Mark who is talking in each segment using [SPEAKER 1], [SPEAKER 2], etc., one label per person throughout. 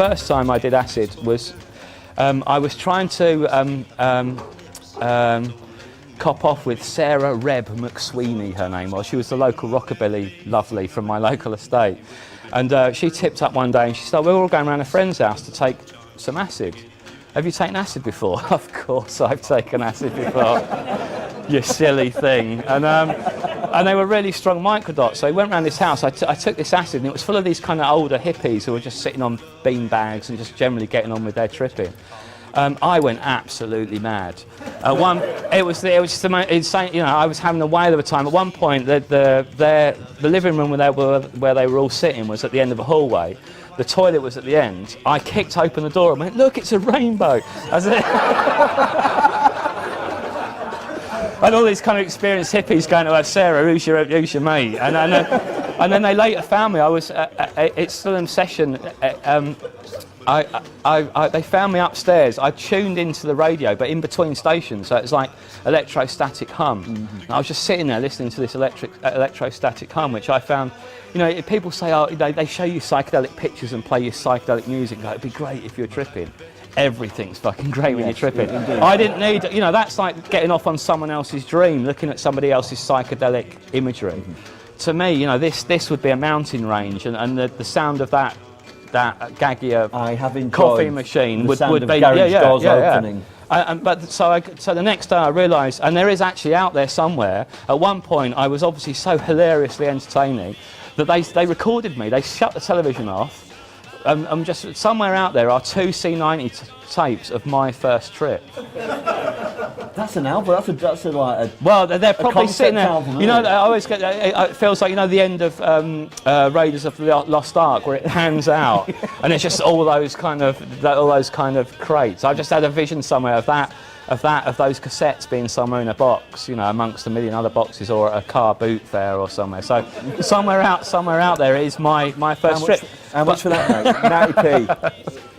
[SPEAKER 1] first time I did acid was I was trying to cop off with Sarah Reb McSweeney, her name was. She was the local rockabilly lovely from my local estate. And she tipped up one day and she said, we're all going around a friend's house to take some acid. Have you taken acid before? Of course I've taken acid before. You silly thing. And they were really strong microdots. So we went around this house, I took this acid and it was full of these kind of older hippies who were just sitting on bean bags and just generally getting on with their tripping. I went absolutely mad. It was just the most insane. You know, I was having a whale of a time. At one point, the living room where they were all sitting was at the end of a hallway. The toilet was at the end. I kicked open the door and went, "Look, it's a rainbow!" And all these kind of experienced hippies going to her, "Sarah, who's your mate?" And then they later found me. I was it's still in session. They found me upstairs. I tuned into the radio, but in between stations, so it's like electrostatic hum. And I was just sitting there listening to this electrostatic hum, which I found, you know, people say, oh, they show you psychedelic pictures and play you psychedelic music. Like, it'd be great if you're tripping. Everything's fucking great when you're tripping. I didn't need, you know, that's like getting off on someone else's dream, looking at somebody else's psychedelic imagery. To me, you know, this would be a mountain range, and the sound of that Gaggia coffee machine would be
[SPEAKER 2] doors opening.
[SPEAKER 1] So the next day I realised, and there is actually out there somewhere. At one point, I was obviously so hilariously entertaining that they recorded me. They shut the television off. I'm just somewhere out there are 2 C90 tapes of my first trip.
[SPEAKER 2] That's an album. That's like a.
[SPEAKER 1] Well, they're probably sitting there.
[SPEAKER 2] Album,
[SPEAKER 1] you know, I always get. It feels like, you know, the end of Raiders of the Lost Ark, where it pans out, and it's just all those kind of crates. I've just had a vision somewhere of those cassettes being somewhere in a box, you know, amongst a million other boxes, or a car boot fair or somewhere. So somewhere out there is my first trip.
[SPEAKER 2] How much for that, mate? 90p.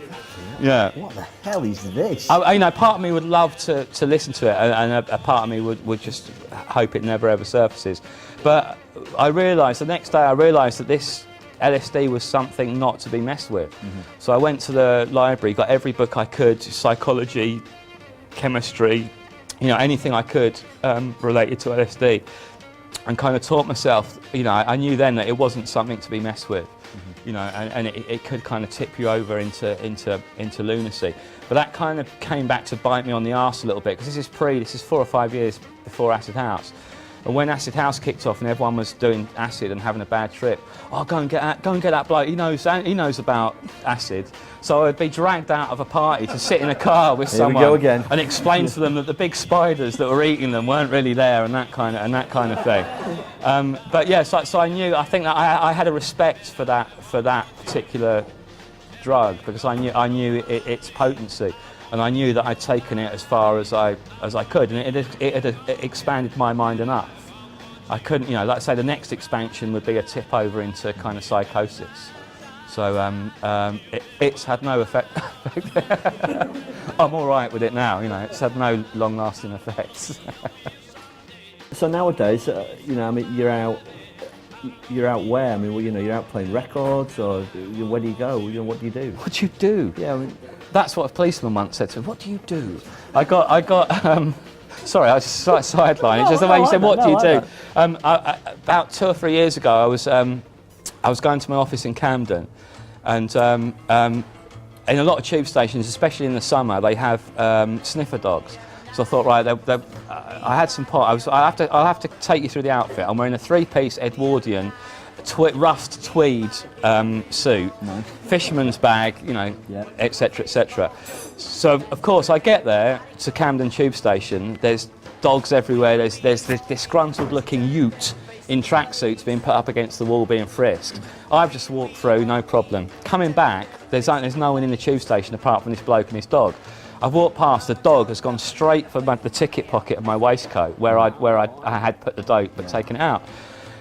[SPEAKER 1] Yeah.
[SPEAKER 2] What the hell is this?
[SPEAKER 1] You know, part of me would love to listen to it, and a part of me would just hope it never ever surfaces. But I realised, the next day I realised that this LSD was something not to be messed with. So I went to the library, got every book I could, psychology, chemistry, you know, anything I could related to LSD, and kind of taught myself, you know, I knew then that it wasn't something to be messed with. You know, and it could kind of tip you over into lunacy. But that kind of came back to bite me on the arse a little bit, because this is 4 or 5 years before Acid House. And when Acid House kicked off and everyone was doing acid and having a bad trip, oh, go and get that bloke, he knows about acid. So I'd be dragged out of a party to sit in a car with someone and explain to them that the big spiders that were eating them weren't really there, and that kind of thing. But yeah, so I knew. I think that I had a respect for that particular drug, because I knew its potency, and I knew that I'd taken it as far as I could, and it had expanded my mind enough. I couldn't, you know, like I say, the next expansion would be a tip over into kind of psychosis. So it's had no effect. I'm all right with it now, you know. It's had no long-lasting effects.
[SPEAKER 2] So nowadays, you know, I mean, you're out where? I mean, well, you know, you're out playing records, or where do you go? You know, what do you do?
[SPEAKER 1] What do you do?
[SPEAKER 2] Yeah, I mean,
[SPEAKER 1] that's what a policeman once said to me. What do you do? I got. Sorry, I was just sidelined. It's just the way you said, "What do you do?" About 2 or 3 years ago, I was going to my office in Camden, and in a lot of tube stations, especially in the summer, they have sniffer dogs. So I thought, right, I had some pot. I'll have to take you through the outfit. I'm wearing a 3-piece Edwardian rust tweed suit, fisherman's bag, you know, etc., etc. So of course I get there to Camden Tube Station. There's dogs everywhere. There's this disgruntled-looking ute in tracksuits being put up against the wall, being frisked. I've just walked through, no problem. Coming back, there's no one in the tube station apart from this bloke and his dog. I've walked past, the dog has gone straight for the ticket pocket of my waistcoat, where I had put the dope but taken it out.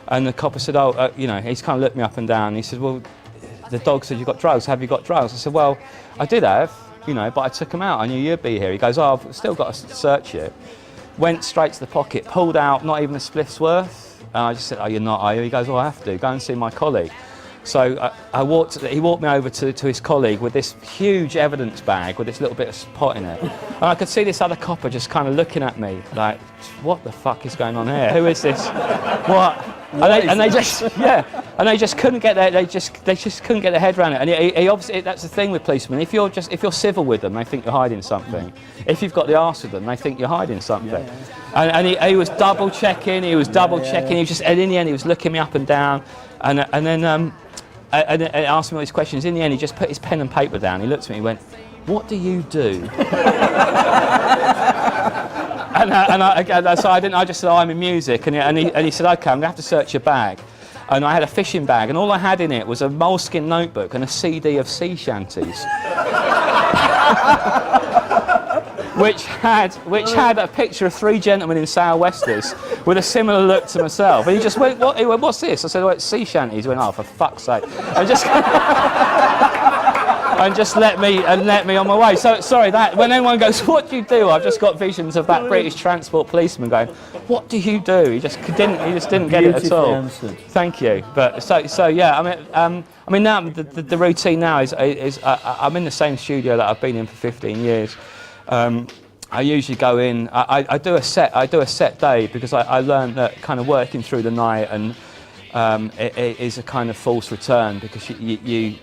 [SPEAKER 1] And the copper said, oh, you know, he's kind of looked me up and down. And he said, well, the dog said, you've got drugs. Have you got drugs? I said, well, I did have, you know, but I took them out. I knew you'd be here. He goes, oh, I've still got to search you. Went straight to the pocket, pulled out not even a spliff's worth. And I just said, oh, you're not, are you? He goes, oh, I have to. Go and see my colleague. So he walked me over to his colleague with this huge evidence bag with this little bit of spot in it. And I could see this other copper just kind of looking at me like, what the fuck is going on here? Who is this? What? And they just couldn't get they just couldn't get their head around it. And he obviously, that's the thing with policemen. If you're civil with them, they think you're hiding something. If you've got the arse with them, they think you're hiding something. And he was double checking. He was double checking. He was just, and in the end, he was looking me up and down. And then asked me all these questions. In the end, he just put his pen and paper down. He looked at me and went, "What do you do?" So I just said, "Oh, I'm in music." And he said, "Okay, I'm going to have to search your bag." And I had a fishing bag, and all I had in it was a moleskin notebook and a CD of sea shanties. which had a picture of 3 gentlemen in sou'westers with a similar look to myself. And he just went, "What?" He went, "What's this?" I said, "Oh, it's sea shanties." He went, "Oh, for fuck's sake!" And just let me on my way. So sorry, that when anyone goes, "What do you do?" I've just got visions of that British transport policeman going, "What do you do?" He just didn't get it at all.
[SPEAKER 2] Answered.
[SPEAKER 1] Thank you. But so yeah, I mean now the routine now is I'm in the same studio that I've been in for 15 years. I usually go in. I do a set day because I learned that kind of working through the night and it is a kind of false return because you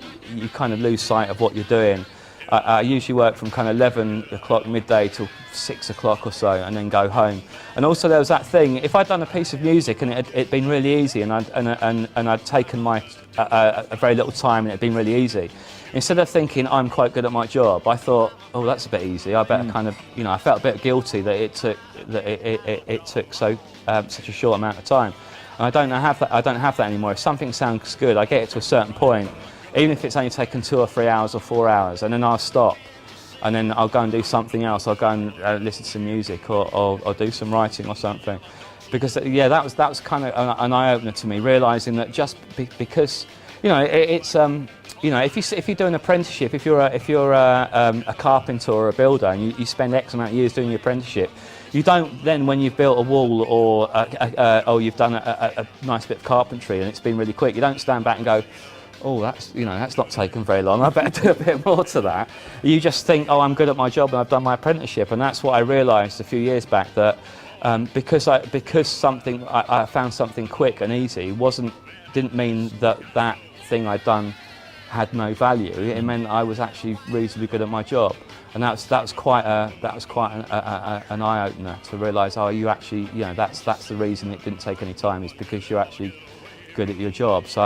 [SPEAKER 1] kind of lose sight of what you're doing. I usually work from kind of 11 o'clock midday till 6 o'clock or so, and then go home. And also there was that thing: if I'd done a piece of music and it'd been really easy, and I'd taken my a very little time and it'd been really easy, instead of thinking I'm quite good at my job, I thought, oh, that's a bit easy. I better kind of, I felt a bit guilty that it took such a short amount of time. And I don't have that anymore. If something sounds good, I get it to a certain point, even if it's only taken 2 or 3 hours or 4 hours, and then I'll stop, and then I'll go and do something else. I'll go and listen to some music or do some writing or something, because that was kind of an eye opener to me, realising that just because if you do an apprenticeship, if you're a carpenter or a builder, and you spend X amount of years doing your apprenticeship, you don't then, when you've built a wall or you've done a nice bit of carpentry and it's been really quick, you don't stand back and go, oh, that's not taken very long, I better do a bit more to that. You just think, oh, I'm good at my job and I've done my apprenticeship. And that's what I realised a few years back, that because I found something quick and easy didn't mean that thing I'd done had no value. It meant I was actually reasonably good at my job, and that was quite an eye opener to realise, oh, you actually, that's the reason it didn't take any time, is because you're actually good at your job. So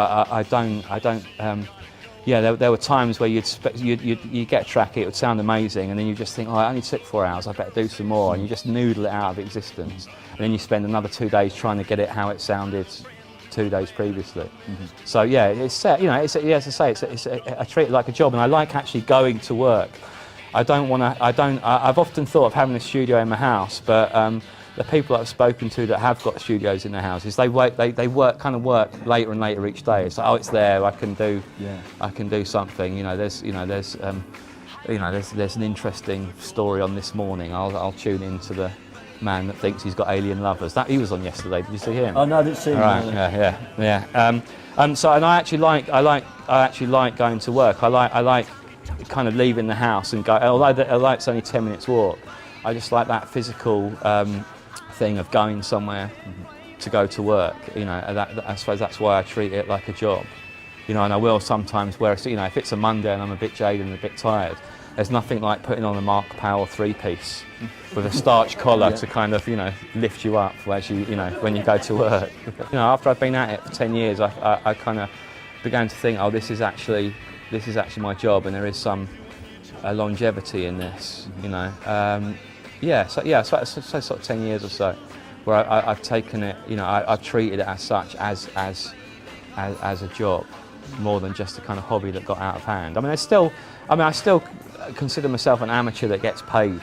[SPEAKER 1] there were times where you'd get a track, it would sound amazing, and then you just think, oh, I only took 4 hours, I better do some more, and you just noodle it out of existence, and then you spend another 2 days trying to get it how it sounded 2 days previously. Mm-hmm. So yeah, it's set. As I say, I treat it like a job, and I like actually going to work. I've often thought of having a studio in my house, but the people I've spoken to that have got studios in their houses, they work later and later each day. It's like, oh, it's there, I can do something. There's an interesting story on this morning. I'll tune into the man that thinks he's got alien lovers. He was on yesterday. Did you see him?
[SPEAKER 2] Oh no, I didn't see him.
[SPEAKER 1] Right. Yeah. So, and I actually like going to work. I like kind of leaving the house and go. Although it's only 10 minutes walk, I just like that physical thing of going somewhere to go to work. I suppose that's why I treat it like a job. And I will sometimes if it's a Monday and I'm a bit jaded and a bit tired, there's nothing like putting on a Mark Powell 3-piece with a starch collar to kind of, lift you up as when you go to work. After I've been at it for 10 years, I kind of began to think, oh, this is actually my job, and there is some longevity in this, So sort of 10 years or so, where I've taken it, I've treated it as such, as a job, more than just a kind of hobby that got out of hand. I still consider myself an amateur that gets paid,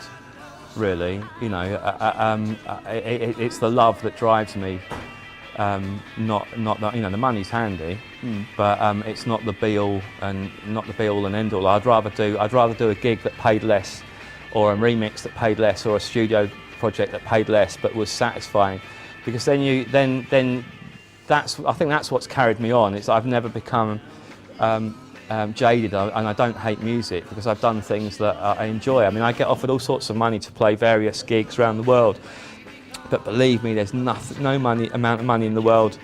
[SPEAKER 1] really. It's the love that drives me, not the money's handy, but it's not the be all and end all. I'd rather do a gig that paid less, or a remix that paid less, or a studio project that paid less but was satisfying, because then I think that's what's carried me on. I've never become jaded, and I don't hate music because I've done things that I enjoy. I mean, I get offered all sorts of money to play various gigs around the world, but believe me, there's nothing, no amount of money in the world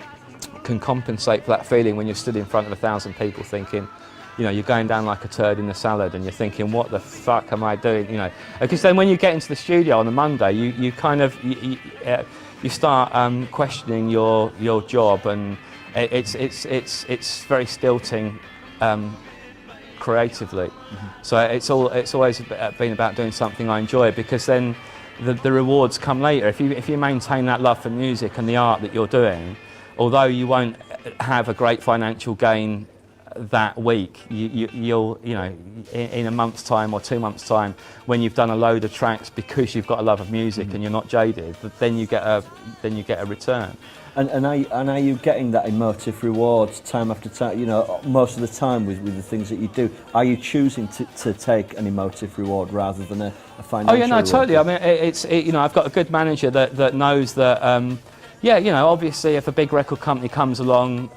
[SPEAKER 1] can compensate for that feeling when you're stood in front of 1,000 people thinking, you know, you're going down like a turd in the salad and you're thinking, what the fuck am I doing? You know, because then when you get into the studio on a Monday, you kind of, you start questioning your job, and it's very stilting creatively. Mm-hmm. So it's always been about doing something I enjoy, because then the rewards come later. If you maintain that love for music and the art that you're doing, although you won't have a great financial gain that week, you'll in a month's time or 2 months' time, when you've done a load of tracks because you've got a love of music, mm-hmm. and you're not jaded, then you get a return.
[SPEAKER 2] And are you getting that emotive reward time after time? You know, most of the time with the things that you do, are you choosing to take an emotive reward rather than a financial?
[SPEAKER 1] Oh yeah, no,
[SPEAKER 2] reward?
[SPEAKER 1] totally. I mean, I've got a good manager that knows that. Yeah, you know, obviously, if a big record company comes along,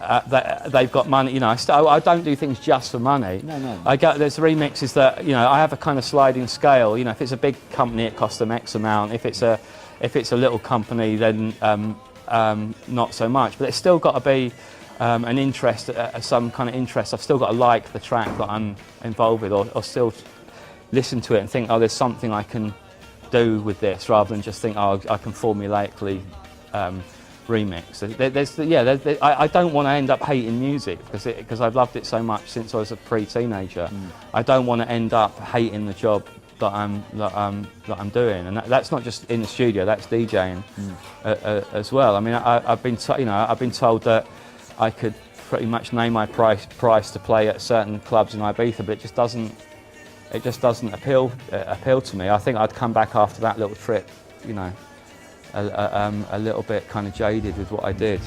[SPEAKER 1] they've got money. You know, I don't do things just for money.
[SPEAKER 2] No.
[SPEAKER 1] There's remixes that, you know, I have a kind of sliding scale. You know, if it's a big company, it costs them X amount. If it's a little company, then not so much. But it's still got to be an interest, some kind of interest. I've still got to like the track that I'm involved with, or still listen to it and think, oh, there's something I can do with this, rather than just think, oh, I can formulaically remix. I don't want to end up hating music because I've loved it so much since I was a pre-teenager. I don't want to end up hating the job that I'm doing, and that's not just in the studio. That's DJing as well. I mean, I've been told that I could pretty much name my price to play at certain clubs in Ibiza, but it just doesn't appeal to me. I think I'd come back after that little trip, you know, a little bit kind of jaded with what I did.